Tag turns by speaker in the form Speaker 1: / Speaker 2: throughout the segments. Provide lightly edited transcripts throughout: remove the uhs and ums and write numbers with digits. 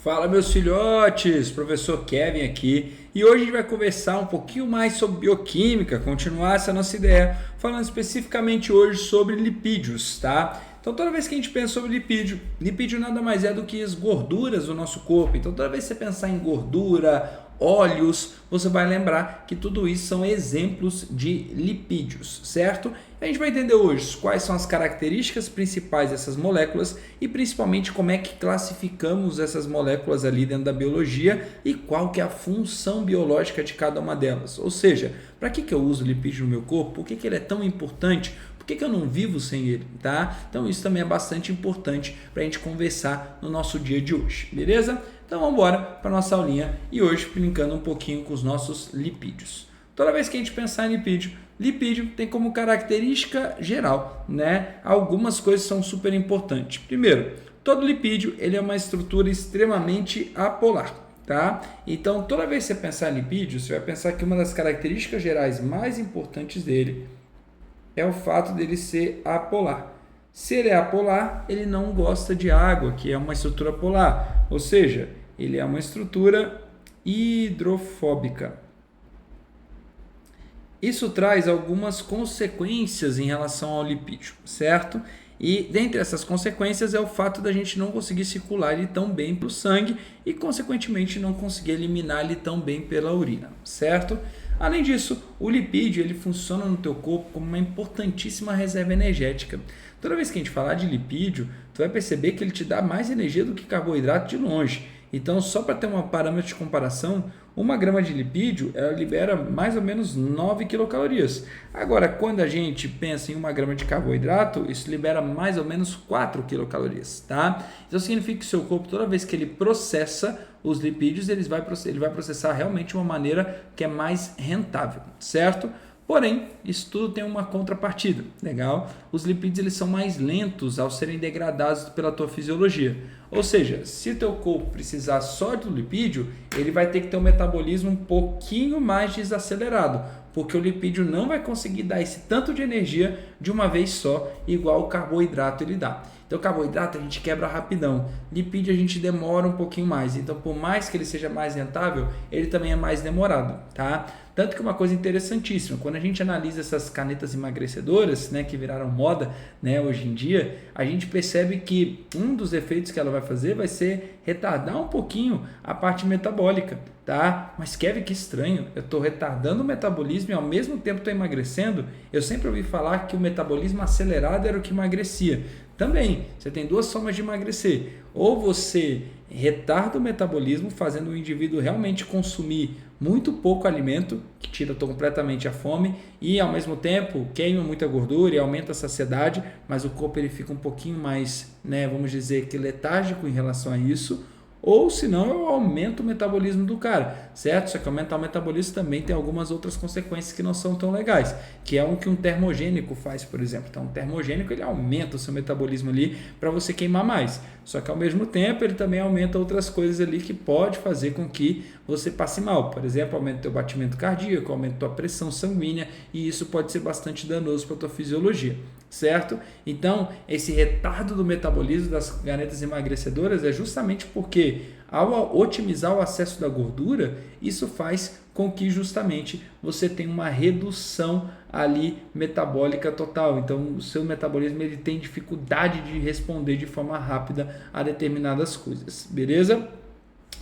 Speaker 1: Fala, meus filhotes, professor Kevin aqui, e hoje a gente vai conversar um pouquinho mais sobre bioquímica, continuar essa nossa ideia, falando especificamente hoje sobre lipídios, tá? Então toda vez que a gente pensa sobre lipídio nada mais é do que as gorduras do nosso corpo. Então toda vez que você pensar em gordura, óleos, você vai lembrar que tudo isso são exemplos de lipídios, certo? A gente vai entender hoje quais são as características principais dessas moléculas e principalmente como é que classificamos essas moléculas ali dentro da biologia e qual que é a função biológica de cada uma delas. Ou seja, para que eu uso lipídio no meu corpo? Por que ele é tão importante? Por que eu não vivo sem ele, tá? Então isso também é bastante importante para a gente conversar no nosso dia de hoje, beleza? Então vamos embora para a nossa aulinha e hoje brincando um pouquinho com os nossos lipídios. Toda vez que a gente pensar em lipídio tem como característica geral, né? Algumas coisas são super importantes. Primeiro, todo lipídio ele é uma estrutura extremamente apolar, tá? Então toda vez que você pensar em lipídio, você vai pensar que uma das características gerais mais importantes dele é o fato dele ser apolar. Se ele é apolar, ele não gosta de água, que é uma estrutura polar, ou seja, ele é uma estrutura hidrofóbica. Isso traz algumas consequências em relação ao lipídio, certo? E dentre essas consequências é o fato da gente não conseguir circular ele tão bem para o sangue e, consequentemente, não conseguir eliminar ele tão bem pela urina, certo? Além disso, o lipídio ele funciona no teu corpo como uma importantíssima reserva energética. Toda vez que a gente falar de lipídio, tu vai perceber que ele te dá mais energia do que carboidrato de longe. Então, só para ter um parâmetro de comparação, 1 grama de lipídio ela libera mais ou menos 9 quilocalorias. Agora, quando a gente pensa em 1 grama de carboidrato, isso libera mais ou menos 4 quilocalorias, tá? Então, significa que o seu corpo, toda vez que ele processa os lipídios, ele vai processar realmente de uma maneira que é mais rentável, certo? Porém, isso tudo tem uma contrapartida, legal? Os lipídios eles são mais lentos ao serem degradados pela tua fisiologia. Ou seja, se o teu corpo precisar só do lipídio, ele vai ter que ter um metabolismo um pouquinho mais desacelerado, porque o lipídio não vai conseguir dar esse tanto de energia de uma vez só, igual o carboidrato ele dá. Então, o carboidrato a gente quebra rapidão, lipídio a gente demora um pouquinho mais. Então, por mais que ele seja mais rentável, ele também é mais demorado, tá? Tanto que uma coisa interessantíssima, quando a gente analisa essas canetas emagrecedoras, né, que viraram moda, né, hoje em dia, a gente percebe que um dos efeitos que ela vai fazer vai ser retardar um pouquinho a parte metabólica, tá? Mas Kevin, que estranho, eu estou retardando o metabolismo e ao mesmo tempo estou emagrecendo. Eu sempre ouvi falar que o metabolismo acelerado era o que emagrecia. Também, você tem duas formas de emagrecer. Ou você retarda o metabolismo, fazendo o indivíduo realmente consumir muito pouco alimento, que tira completamente a fome, e ao mesmo tempo queima muita gordura e aumenta a saciedade, mas o corpo ele fica um pouquinho mais, né, vamos dizer que letárgico em relação a isso. Ou senão eu aumento o metabolismo do cara, certo? Só que aumentar o metabolismo também tem algumas outras consequências que não são tão legais, que é o que um termogênico faz, por exemplo. Então, um termogênico ele aumenta o seu metabolismo ali para você queimar mais. Só que ao mesmo tempo ele também aumenta outras coisas ali que pode fazer com que você passe mal. Por exemplo, aumenta o teu batimento cardíaco, aumenta a tua pressão sanguínea e isso pode ser bastante danoso para a tua fisiologia, certo? Então, esse retardo do metabolismo das canetas emagrecedoras é justamente porque ao otimizar o acesso da gordura, isso faz com que justamente você tenha uma redução ali metabólica total. Então, o seu metabolismo ele tem dificuldade de responder de forma rápida a determinadas coisas, beleza?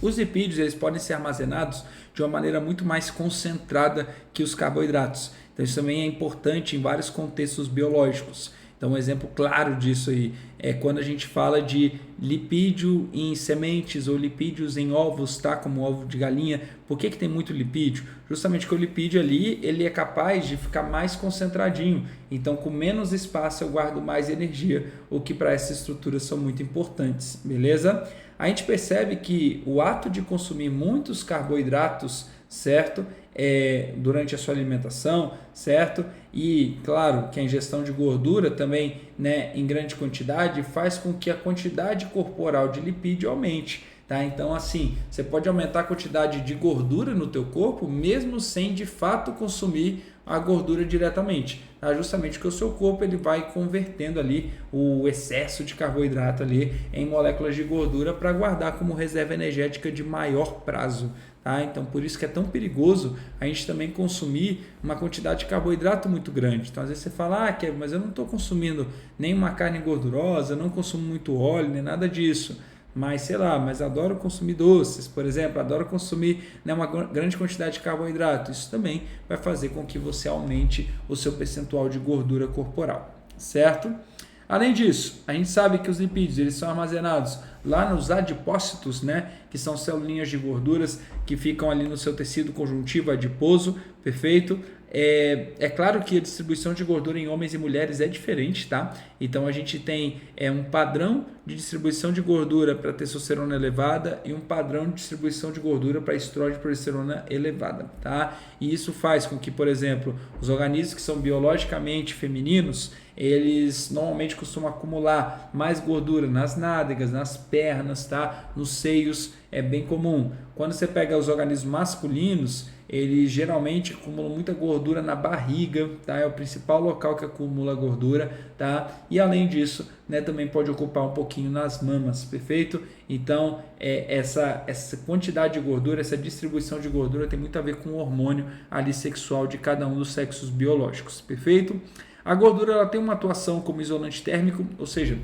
Speaker 1: Os lipídios eles podem ser armazenados de uma maneira muito mais concentrada que os carboidratos. Então, isso também é importante em vários contextos biológicos. Então, um exemplo claro disso aí é quando a gente fala de lipídio em sementes ou lipídios em ovos, tá? Como ovo de galinha. Por que tem muito lipídio? Justamente porque o lipídio ali ele é capaz de ficar mais concentradinho. Então, com menos espaço eu guardo mais energia, o que para essas estruturas são muito importantes, beleza? A gente percebe que o ato de consumir muitos carboidratos, certo? Durante a sua alimentação, certo? E claro que a ingestão de gordura também, né, em grande quantidade faz com que a quantidade corporal de lipídio aumente, tá? Então assim, você pode aumentar a quantidade de gordura no teu corpo mesmo sem de fato consumir a gordura diretamente, tá? Justamente porque o seu corpo ele vai convertendo ali o excesso de carboidrato ali em moléculas de gordura para guardar como reserva energética de maior prazo. Tá? Então, por isso que é tão perigoso a gente também consumir uma quantidade de carboidrato muito grande. Então, às vezes você fala, Kevin, mas eu não estou consumindo nenhuma carne gordurosa, não consumo muito óleo, nem nada disso. Mas, sei lá, mas adoro consumir doces, por exemplo, adoro consumir, né, uma grande quantidade de carboidrato. Isso também vai fazer com que você aumente o seu percentual de gordura corporal, certo? Além disso, a gente sabe que os lipídios eles são armazenados lá nos adipócitos, né, que são células de gorduras que ficam ali no seu tecido conjuntivo adiposo, perfeito? É claro que a distribuição de gordura em homens e mulheres é diferente, tá? Então a gente tem um padrão de distribuição de gordura para testosterona elevada e um padrão de distribuição de gordura para estrógeno e progesterona elevada, tá? E isso faz com que, por exemplo, os organismos que são biologicamente femininos, eles normalmente costumam acumular mais gordura nas nádegas, nas pernas, tá? Nos seios, é bem comum. Quando você pega os organismos masculinos, eles geralmente acumulam muita gordura na barriga, tá? É o principal local que acumula gordura, tá? E além disso, né, também pode ocupar um pouquinho nas mamas, perfeito? Então, essa quantidade de gordura, essa distribuição de gordura tem muito a ver com o hormônio ali sexual de cada um dos sexos biológicos, perfeito? A gordura ela tem uma atuação como isolante térmico, ou seja,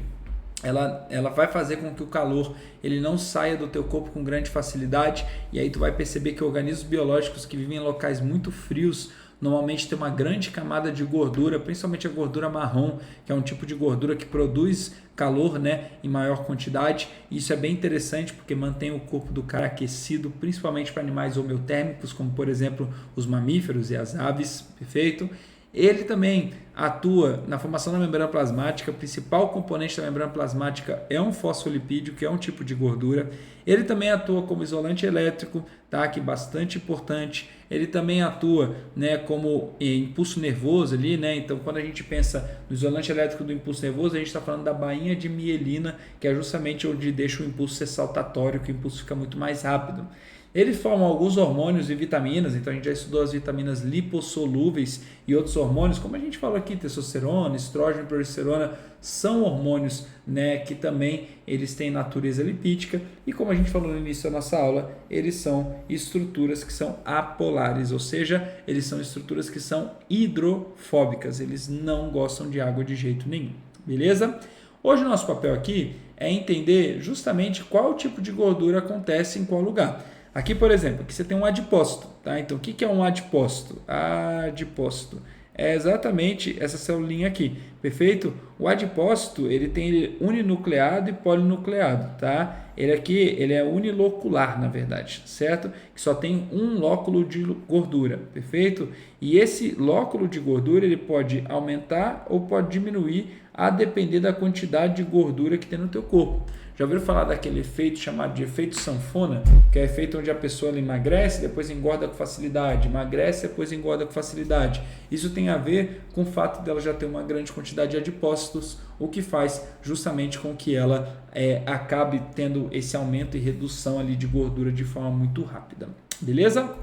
Speaker 1: ela vai fazer com que o calor ele não saia do teu corpo com grande facilidade, e aí tu vai perceber que organismos biológicos que vivem em locais muito frios normalmente tem uma grande camada de gordura, principalmente a gordura marrom, que é um tipo de gordura que produz calor, né, em maior quantidade. Isso é bem interessante porque mantém o corpo do cara aquecido, principalmente para animais homeotérmicos, como por exemplo os mamíferos e as aves, perfeito? Ele também atua na formação da membrana plasmática. O principal componente da membrana plasmática é um fosfolipídio, que é um tipo de gordura. Ele também atua como isolante elétrico, tá? Que é bastante importante. Ele também atua, né, como impulso nervoso ali, né? Então, quando a gente pensa no isolante elétrico do impulso nervoso, a gente está falando da bainha de mielina, que é justamente onde deixa o impulso ser saltatório, que o impulso fica muito mais rápido. Ele forma alguns hormônios e vitaminas, então a gente já estudou as vitaminas lipossolúveis e outros hormônios, como a gente falou aqui, testosterona, estrógeno e progesterona, são hormônios, né, que também eles têm natureza lipídica, e como a gente falou no início da nossa aula, eles são estruturas que são apolares, ou seja, eles são estruturas que são hidrofóbicas, eles não gostam de água de jeito nenhum, beleza? Hoje o nosso papel aqui é entender justamente qual tipo de gordura acontece em qual lugar. Aqui, por exemplo, aqui você tem um adipócito, tá? Então, o que é um adipócito? Adipócito é exatamente essa celulinha aqui, perfeito? O adipócito, ele tem uninucleado e polinucleado, tá? Ele é unilocular, na verdade, certo? Que só tem um lóculo de gordura, perfeito? E esse lóculo de gordura, ele pode aumentar ou pode diminuir a depender da quantidade de gordura que tem no teu corpo. Já ouviram falar daquele efeito chamado de efeito sanfona? Que é o efeito onde a pessoa emagrece, depois engorda com facilidade, emagrece, depois engorda com facilidade. Isso tem a ver com o fato dela já ter uma grande quantidade de adipócitos, o que faz justamente com que ela acabe tendo esse aumento e redução ali de gordura de forma muito rápida. Beleza?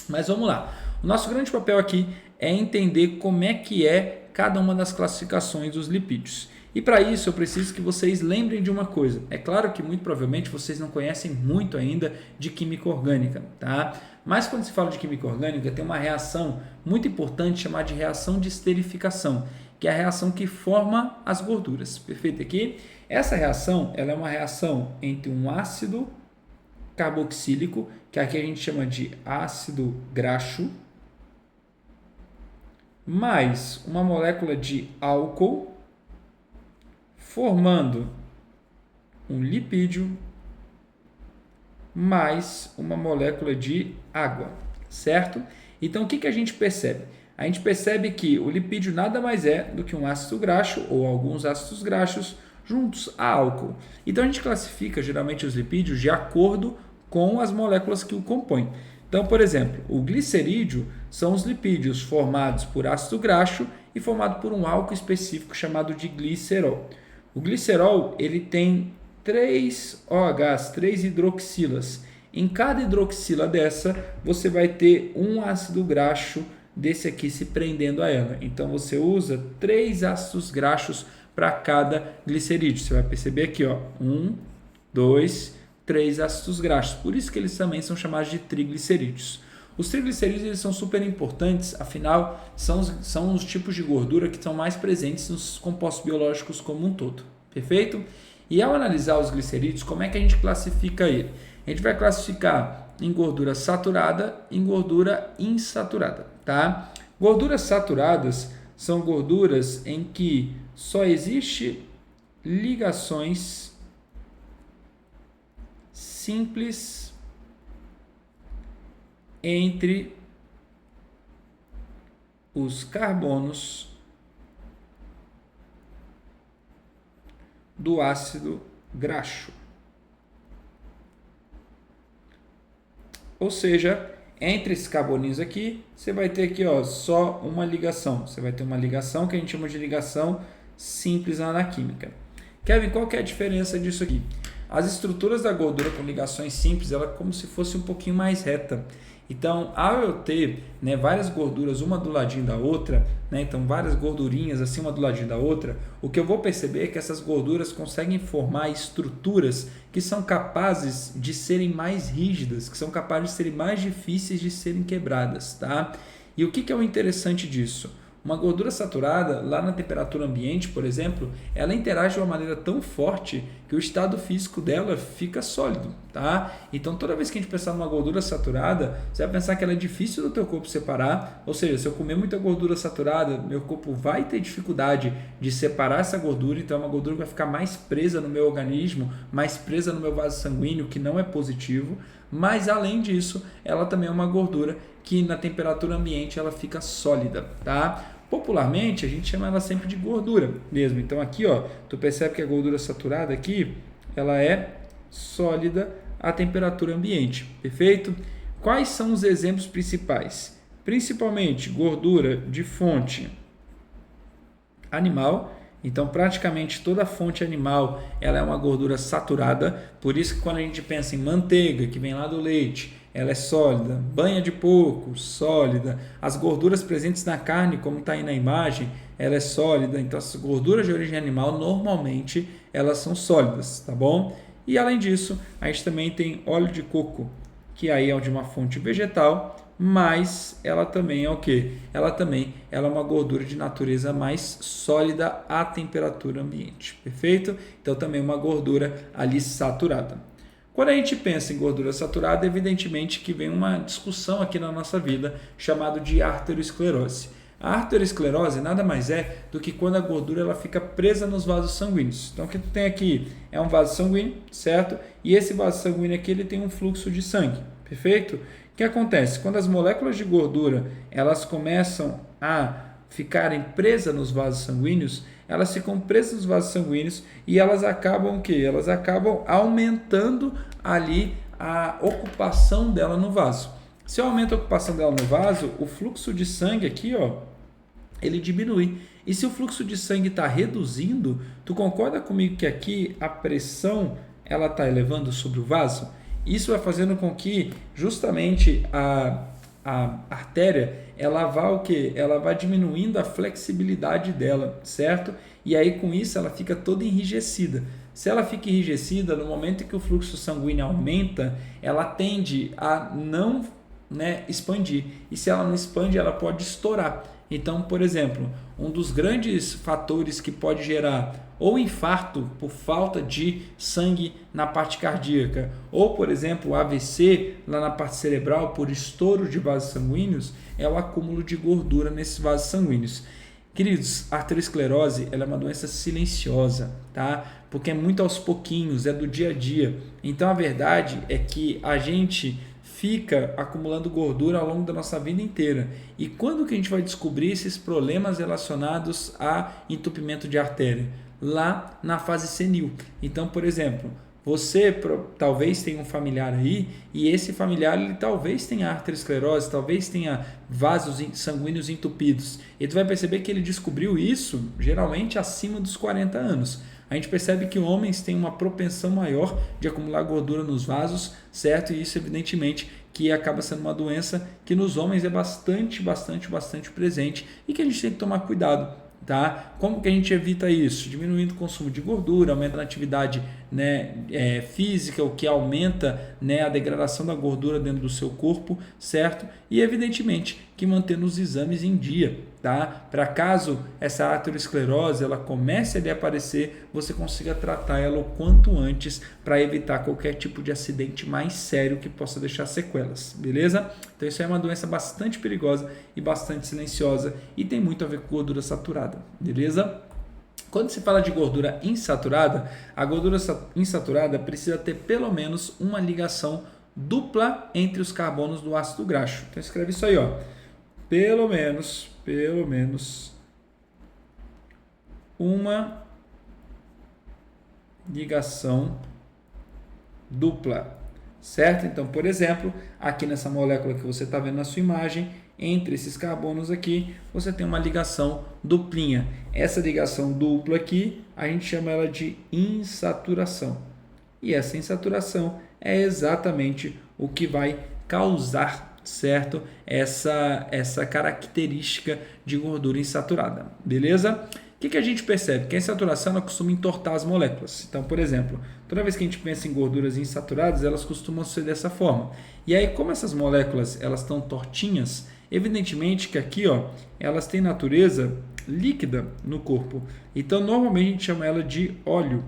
Speaker 1: Mas vamos lá. O nosso grande papel aqui é entender como é que é cada uma das classificações dos lipídios. E para isso eu preciso que vocês lembrem de uma coisa. É claro que muito provavelmente vocês não conhecem muito ainda de química orgânica, tá? Mas quando se fala de química orgânica, tem uma reação muito importante chamada de reação de esterificação, que é a reação que forma as gorduras. Perfeito aqui? Essa reação, ela é uma reação entre um ácido carboxílico, que aqui a gente chama de ácido graxo, mais uma molécula de álcool, formando um lipídio mais uma molécula de água, certo? Então, o que a gente percebe? A gente percebe que o lipídio nada mais é do que um ácido graxo ou alguns ácidos graxos juntos a álcool. Então, a gente classifica geralmente os lipídios de acordo com as moléculas que o compõem. Então, por exemplo, o glicerídeo são os lipídios formados por ácido graxo e formado por um álcool específico chamado de glicerol. O glicerol ele tem 3 OHs, 3 hidroxilas. Em cada hidroxila dessa, você vai ter um ácido graxo desse aqui se prendendo a ela. Então você usa 3 ácidos graxos para cada glicerídeo. Você vai perceber aqui, ó, 1, 2, 3 ácidos graxos. Por isso que eles também são chamados de triglicerídeos. Os triglicerídeos eles são super importantes, afinal são os tipos de gordura que estão mais presentes nos compostos biológicos como um todo. Perfeito? E ao analisar os glicerídeos, como é que a gente classifica ele? A gente vai classificar em gordura saturada e em gordura insaturada, tá? Gorduras saturadas são gorduras em que só existe ligações simples entre os carbonos do ácido graxo. Ou seja, entre esses carboninhos aqui, você vai ter aqui, ó, só uma ligação. Você vai ter uma ligação que a gente chama de ligação simples na química. Kevin, qual que é a diferença disso aqui? As estruturas da gordura com ligações simples, ela é como se fosse um pouquinho mais reta. Então, ao eu ter, né, várias gorduras, uma do ladinho da outra, né, então várias gordurinhas assim, uma do ladinho da outra, o que eu vou perceber é que essas gorduras conseguem formar estruturas que são capazes de serem mais rígidas, que são capazes de serem mais difíceis de serem quebradas, tá? E o que é o interessante disso? Uma gordura saturada, lá na temperatura ambiente, por exemplo, ela interage de uma maneira tão forte que o estado físico dela fica sólido, tá? Então, toda vez que a gente pensar numa gordura saturada, você vai pensar que ela é difícil do teu corpo separar, ou seja, se eu comer muita gordura saturada, meu corpo vai ter dificuldade de separar essa gordura, então é uma gordura que vai ficar mais presa no meu organismo, mais presa no meu vaso sanguíneo, que não é positivo, mas além disso, ela também é uma gordura que na temperatura ambiente ela fica sólida, tá? Popularmente, a gente chama ela sempre de gordura mesmo. Então aqui, ó, tu percebe que a gordura saturada aqui, ela é sólida à temperatura ambiente, perfeito? Quais são os exemplos principais? Principalmente gordura de fonte animal. Então, praticamente toda fonte animal ela é uma gordura saturada. Por isso que quando a gente pensa em manteiga, que vem lá do leite, ela é sólida. Banha de porco, sólida. As gorduras presentes na carne, como está aí na imagem, ela é sólida. Então, as gorduras de origem animal, normalmente, elas são sólidas, tá bom? E, além disso, a gente também tem óleo de coco, que aí é de uma fonte vegetal, mas ela também é o quê? Ela é uma gordura de natureza mais sólida à temperatura ambiente, perfeito? Então também uma gordura ali saturada. Quando a gente pensa em gordura saturada, evidentemente que vem uma discussão aqui na nossa vida chamada de arteriosclerose. A arteriosclerose nada mais é do que quando a gordura ela fica presa nos vasos sanguíneos. Então o que tu tem aqui é um vaso sanguíneo, certo? E esse vaso sanguíneo aqui ele tem um fluxo de sangue, perfeito? O que acontece? Quando as moléculas de gordura elas começam a ficarem presas nos vasos sanguíneos, elas ficam presas nos vasos sanguíneos e elas acabam o quê? Elas acabam aumentando ali a ocupação dela no vaso. Se eu aumento a ocupação dela no vaso, o fluxo de sangue aqui, ó, ele diminui. E se o fluxo de sangue está reduzindo, tu concorda comigo que aqui a pressão ela está elevando sobre o vaso? Isso vai fazendo com que justamente a artéria ela vá o quê? Ela vai diminuindo a flexibilidade dela, certo? E aí com isso ela fica toda enrijecida. Se ela fica enrijecida, no momento em que o fluxo sanguíneo aumenta, ela tende a não, né, expandir. E se ela não expande, ela pode estourar. Então, por exemplo, um dos grandes fatores que pode gerar ou infarto por falta de sangue na parte cardíaca, ou, por exemplo, AVC lá na parte cerebral por estouro de vasos sanguíneos, é o acúmulo de gordura nesses vasos sanguíneos. Queridos, a arteriosclerose ela é uma doença silenciosa, tá? Porque é muito aos pouquinhos, é do dia a dia. Então, a verdade é que a gente fica acumulando gordura ao longo da nossa vida inteira. E quando que a gente vai descobrir esses problemas relacionados a entupimento de artéria? Lá na fase senil. Então, por exemplo, você talvez tenha um familiar aí e esse familiar ele talvez tenha arteriosclerose, talvez tenha vasos sanguíneos entupidos. E tu vai perceber que ele descobriu isso geralmente acima dos 40 anos. A gente percebe que homens têm uma propensão maior de acumular gordura nos vasos, certo? E isso evidentemente que acaba sendo uma doença que nos homens é bastante presente e que a gente tem que tomar cuidado. Tá? Como que a gente evita isso? Diminuindo o consumo de gordura, aumentando a atividade, né, física, o que aumenta, né, a degradação da gordura dentro do seu corpo, certo? E evidentemente que mantendo os exames em dia, tá? Para caso essa aterosclerose ela comece a aparecer, você consiga tratar ela o quanto antes para evitar qualquer tipo de acidente mais sério que possa deixar sequelas, beleza? Então isso é uma doença bastante perigosa e bastante silenciosa e tem muito a ver com gordura saturada, beleza? Quando se fala de gordura insaturada, a gordura insaturada precisa ter pelo menos uma ligação dupla entre os carbonos do ácido graxo. Então escreve isso aí, ó. Pelo menos uma ligação dupla, certo? Então, por exemplo, aqui nessa molécula que você está vendo na sua imagem, entre esses carbonos aqui, você tem uma ligação duplinha. Essa ligação dupla aqui, a gente chama ela de insaturação. E essa insaturação é exatamente o que vai causar, certo? Essa característica de gordura insaturada, beleza? O que a gente percebe? Que a insaturação ela costuma entortar as moléculas. Então, por exemplo, toda vez que a gente pensa em gorduras insaturadas, elas costumam ser dessa forma. E aí, como essas moléculas elas estão tortinhas, evidentemente que aqui, ó, elas têm natureza líquida no corpo. Então, normalmente a gente chama ela de óleo.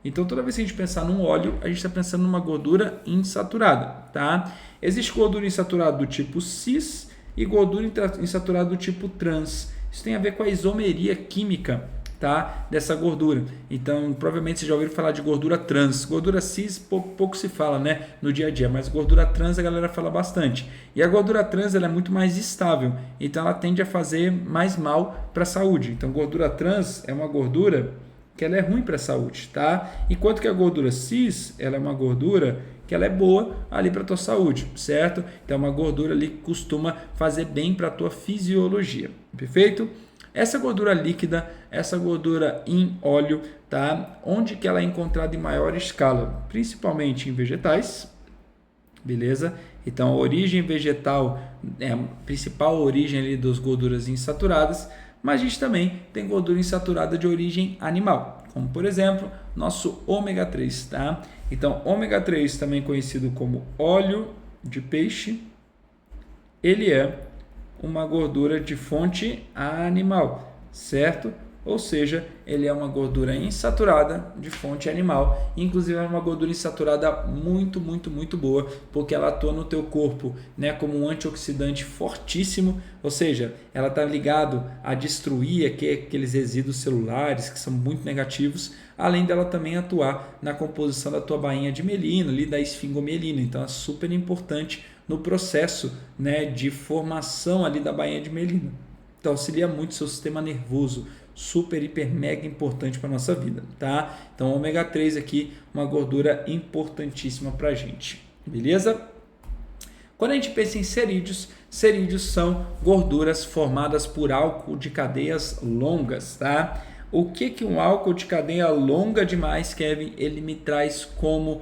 Speaker 1: Então, toda vez que a gente pensar num óleo, a gente está pensando numa gordura insaturada, tá? Existe gordura insaturada do tipo cis e gordura insaturada do tipo trans. Isso tem a ver com a isomeria química, tá, dessa gordura. Então, provavelmente você já ouviu falar de gordura trans. Gordura cis pouco se fala, né, no dia a dia, mas gordura trans a galera fala bastante. E a gordura trans ela é muito mais estável, então ela tende a fazer mais mal para a saúde. Então, gordura trans é uma gordura que ela é ruim para a saúde, tá? Enquanto que a gordura cis, ela é uma gordura que ela é boa ali para a tua saúde, certo? Então é uma gordura ali que costuma fazer bem para a tua fisiologia, perfeito? Essa gordura líquida, essa gordura em óleo, tá? Onde que ela é encontrada em maior escala? Principalmente em vegetais, beleza? Então a origem vegetal é a principal origem ali das gorduras insaturadas, mas a gente também tem gordura insaturada de origem animal, como por exemplo, nosso ômega 3, tá? Então, ômega 3, também conhecido como óleo de peixe, ele é uma gordura de fonte animal, certo? Ou seja, ele é uma gordura insaturada de fonte animal, inclusive é uma gordura insaturada muito boa, porque ela atua no teu corpo, né, como um antioxidante fortíssimo, ou seja, ela está ligado a destruir aqueles resíduos celulares que são muito negativos, além dela também atuar na composição da tua bainha de mielina, ali da esfingomielina, então é super importante no processo, né, de formação ali da bainha de mielina. Então auxilia muito o seu sistema nervoso, super, hiper, mega importante para a nossa vida, tá? Então, ômega 3 aqui, uma gordura importantíssima para a gente, beleza? Quando a gente pensa em cerídeos, cerídeos são gorduras formadas por álcool de cadeias longas, tá? O que um álcool de cadeia longa demais, Kevin, ele me traz como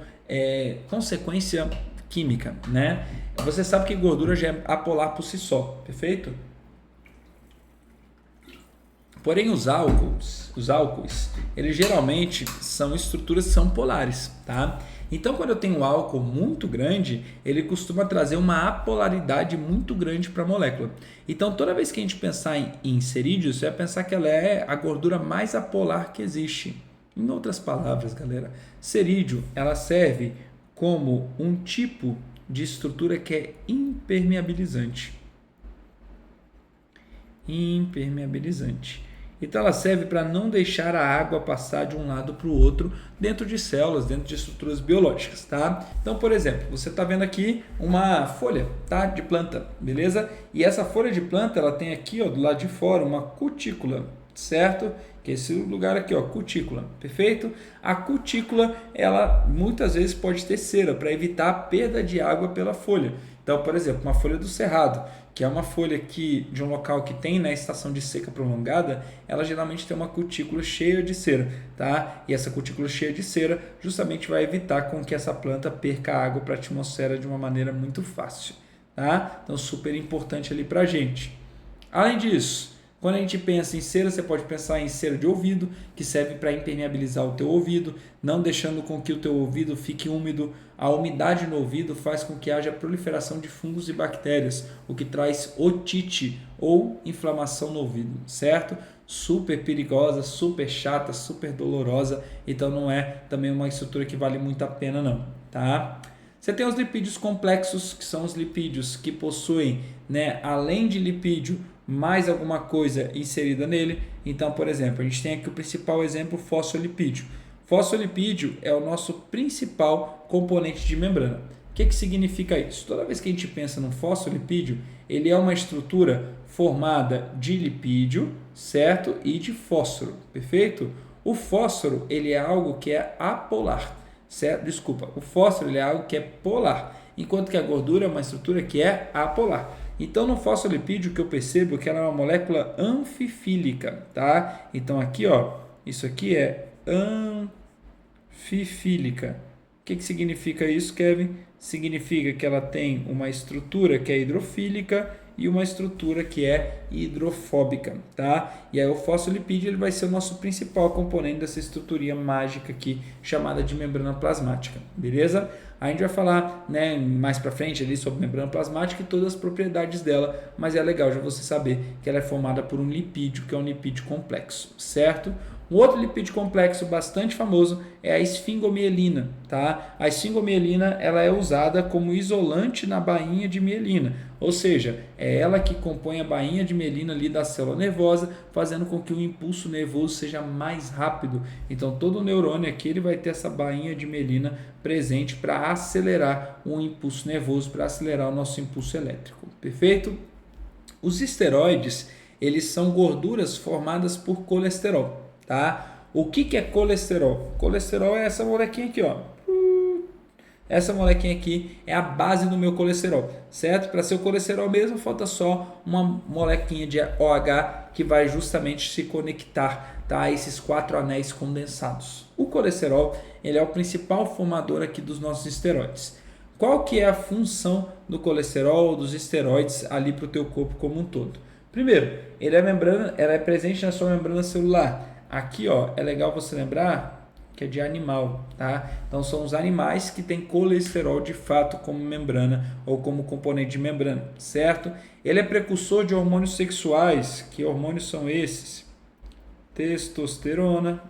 Speaker 1: consequência química, né? Você sabe que gordura já é apolar por si só, perfeito? Porém, os álcools, eles geralmente são estruturas que são polares, tá? Então, quando eu tenho um álcool muito grande, ele costuma trazer uma apolaridade muito grande para a molécula. Então, toda vez que a gente pensar em cerídeos, você vai pensar que ela é a gordura mais apolar que existe. Em outras palavras, galera, cerídeo, ela serve como um tipo de estrutura que é impermeabilizante. Então ela serve para não deixar a água passar de um lado para o outro dentro de células, dentro de estruturas biológicas, tá? Então, por exemplo, você está vendo aqui uma folha, tá, de planta, beleza? E essa folha de planta, ela tem aqui, ó, do lado de fora uma cutícula, certo? Que é esse lugar aqui, ó, cutícula, perfeito? A cutícula, ela muitas vezes pode ter cera para evitar a perda de água pela folha. Então, por exemplo, uma folha do cerrado que é uma folha de um local que tem, né, estação de seca prolongada, ela geralmente tem uma cutícula cheia de cera, tá? E essa cutícula cheia de cera justamente vai evitar com que essa planta perca água para a atmosfera de uma maneira muito fácil, tá? Então, super importante ali para a gente. Além disso, quando a gente pensa em cera, você pode pensar em cera de ouvido, que serve para impermeabilizar o teu ouvido, não deixando com que o teu ouvido fique úmido. A umidade no ouvido faz com que haja proliferação de fungos e bactérias, o que traz otite ou inflamação no ouvido, certo? Super perigosa, super chata, super dolorosa, então não é também uma estrutura que vale muito a pena não, tá? Você tem os lipídios complexos, que são os lipídios que possuem, né, além de lipídio, mais alguma coisa inserida nele. Então, por exemplo, a gente tem aqui o principal exemplo, fosfolipídio. Fosfolipídio é o nosso principal componente de membrana. O que significa isso? Toda vez que a gente pensa no fosfolipídio, ele é uma estrutura formada de lipídio, certo? E de fósforo, perfeito? O fósforo, ele é algo que é apolar, certo? Desculpa, o fósforo ele é algo que é polar, enquanto que a gordura é uma estrutura que é apolar. Então, no fosfolipídio, que eu percebo que ela é uma molécula anfifílica, tá? Então, aqui, ó, isso aqui é anfifílica. O que significa isso, Kevin? Significa que ela tem uma estrutura que é hidrofílica e uma estrutura que é hidrofóbica, tá? E aí o fosfolipídio ele vai ser o nosso principal componente dessa estruturinha mágica aqui, chamada de membrana plasmática, beleza? A gente vai falar, né, mais para frente ali sobre membrana plasmática e todas as propriedades dela, mas é legal já você saber que ela é formada por um lipídio, que é um lipídio complexo, certo? Um outro lipídio complexo bastante famoso é a esfingomielina, tá? A esfingomielina ela é usada como isolante na bainha de mielina, ou seja, é ela que compõe a bainha de mielina ali da célula nervosa, fazendo com que o impulso nervoso seja mais rápido. Então, todo neurônio aqui ele vai ter essa bainha de mielina presente para acelerar o impulso nervoso, para acelerar o nosso impulso elétrico, perfeito? Os esteroides, eles são gorduras formadas por colesterol. Tá? O que é colesterol? Colesterol é essa molequinha aqui, ó. Essa molequinha aqui é a base do meu colesterol, certo? Para ser o colesterol mesmo, falta só uma molequinha de OH que vai justamente se conectar, tá, a esses 4 anéis condensados. O colesterol ele é o principal formador aqui dos nossos esteroides. Qual que é a função do colesterol, dos esteroides ali para o teu corpo como um todo? Primeiro, ela é presente na sua membrana celular. Aqui, ó, é legal você lembrar que é de animal, tá? Então são os animais que têm colesterol de fato como membrana ou como componente de membrana, certo? Ele é precursor de hormônios sexuais. Que hormônios são esses? Testosterona,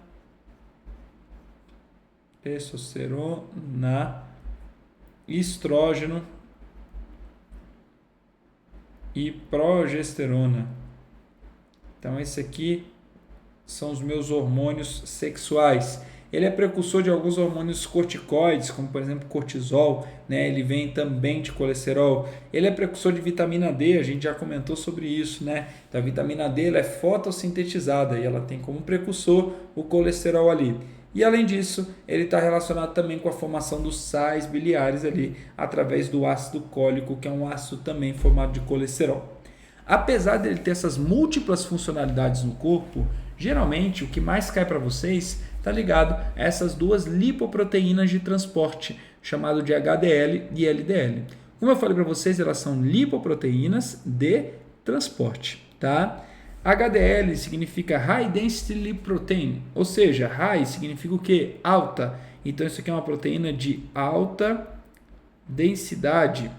Speaker 1: estrógeno e progesterona. Então esse aqui são os meus hormônios sexuais. Ele é precursor de alguns hormônios corticoides, como por exemplo cortisol, né? Ele vem também de colesterol. Ele é precursor de vitamina D, a gente já comentou sobre isso, né? Então, a vitamina D ela é fotossintetizada e ela tem como precursor o colesterol ali. E além disso, ele está relacionado também com a formação dos sais biliares ali, através do ácido cólico, que é um ácido também formado de colesterol. Apesar dele ter essas múltiplas funcionalidades no corpo, geralmente o que mais cai para vocês está ligado a essas duas lipoproteínas de transporte, chamado de HDL e LDL. Como eu falei para vocês, elas são lipoproteínas de transporte, tá? HDL significa High Density Lipoprotein, ou seja, high significa o quê? Alta. Então isso aqui é uma proteína de alta densidade.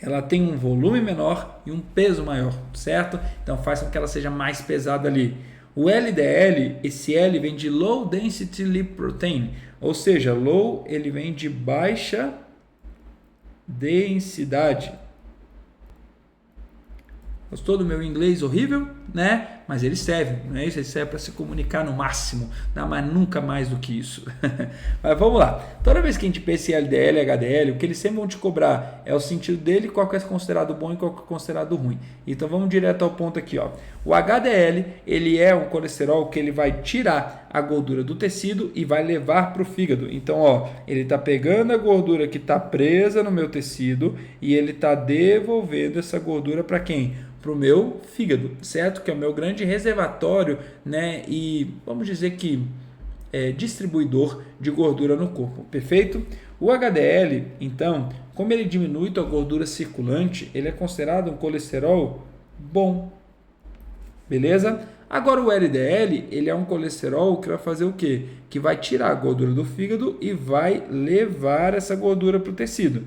Speaker 1: Ela tem um volume menor e um peso maior, certo? Então faz com que ela seja mais pesada ali. O LDL, esse L vem de Low Density Lipoprotein, ou seja, low ele vem de baixa densidade. Gostou do meu inglês horrível, né? mas ele serve, não é isso? Ele serve para se comunicar no máximo, não, mas nunca mais do que isso. Mas vamos lá. Toda vez que a gente pensa em LDL e HDL, o que eles sempre vão te cobrar é o sentido dele, qual que é considerado bom e qual que é considerado ruim. Então vamos direto ao ponto aqui, ó. O HDL, ele é um colesterol que ele vai tirar a gordura do tecido e vai levar para o fígado. Então, ó, ele está pegando a gordura que está presa no meu tecido e ele está devolvendo essa gordura para quem? Para o meu fígado, certo? Que é o meu grande reservatório, né? E vamos dizer que distribuidor de gordura no corpo, perfeito? O HDL, então, como ele diminui a gordura circulante, ele é considerado um colesterol bom, beleza? Agora o LDL, ele é um colesterol que vai fazer o quê? Que vai tirar a gordura do fígado e vai levar essa gordura para o tecido.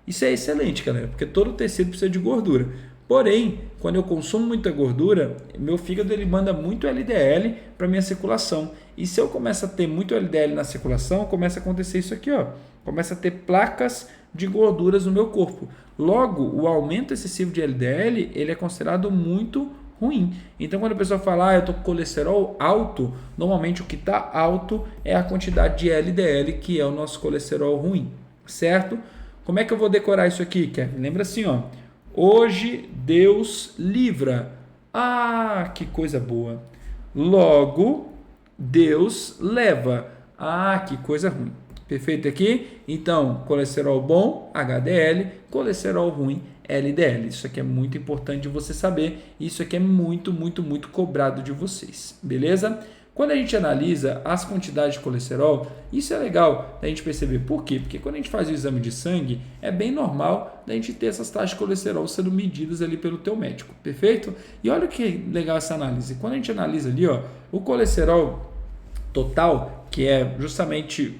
Speaker 1: Isso é excelente, galera, porque todo tecido precisa de gordura. Porém, quando eu consumo muita gordura, meu fígado ele manda muito LDL para minha circulação. E se eu começo a ter muito LDL na circulação, começa a acontecer isso aqui, ó. Começa a ter placas de gorduras no meu corpo. Logo, o aumento excessivo de LDL, ele é considerado muito ruim. Então, quando a pessoa fala, eu estou com colesterol alto, normalmente o que está alto é a quantidade de LDL, que é o nosso colesterol ruim, certo? Como é que eu vou decorar isso aqui, Kevin? Lembra assim, ó. Hoje Deus livra. Ah, que coisa boa. Logo, Deus leva. Ah, que coisa ruim. Perfeito aqui? Então, colesterol bom, HDL, colesterol ruim, LDL. Isso aqui é muito importante de você saber. Isso aqui é muito, muito, muito cobrado de vocês. Beleza? Quando a gente analisa as quantidades de colesterol, isso é legal da gente perceber. Por quê? Porque quando a gente faz o exame de sangue, é bem normal da gente ter essas taxas de colesterol sendo medidas ali pelo teu médico, perfeito? E olha que legal essa análise. Quando a gente analisa ali, ó, o colesterol total, que é justamente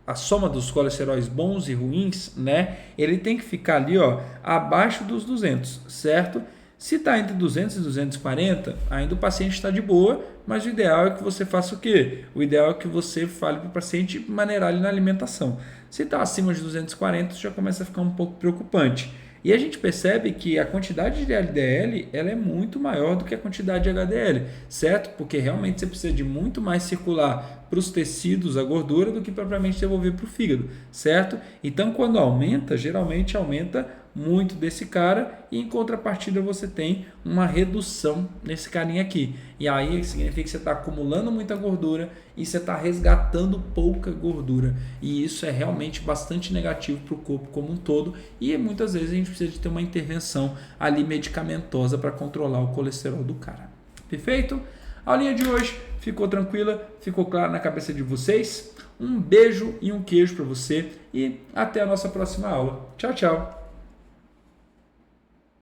Speaker 1: a soma dos colesteróis bons e ruins, né? Ele tem que ficar ali, ó, abaixo dos 200, certo? Se está entre 200 e 240, ainda o paciente está de boa, mas o ideal é que você faça o quê? O ideal é que você fale para o paciente maneirar ele na alimentação. Se está acima de 240, já começa a ficar um pouco preocupante. E a gente percebe que a quantidade de LDL ela é muito maior do que a quantidade de HDL, certo? Porque realmente você precisa de muito mais circular para os tecidos a gordura do que propriamente devolver para o fígado, certo? Então, quando aumenta, geralmente aumenta muito desse cara e em contrapartida você tem uma redução nesse carinha aqui. E aí significa que você está acumulando muita gordura e você está resgatando pouca gordura. E isso é realmente bastante negativo para o corpo como um todo e muitas vezes a gente precisa de ter uma intervenção ali medicamentosa para controlar o colesterol do cara. Perfeito? A aulinha de hoje ficou tranquila? Ficou clara na cabeça de vocês? Um beijo e um queijo para você e até a nossa próxima aula. Tchau, tchau!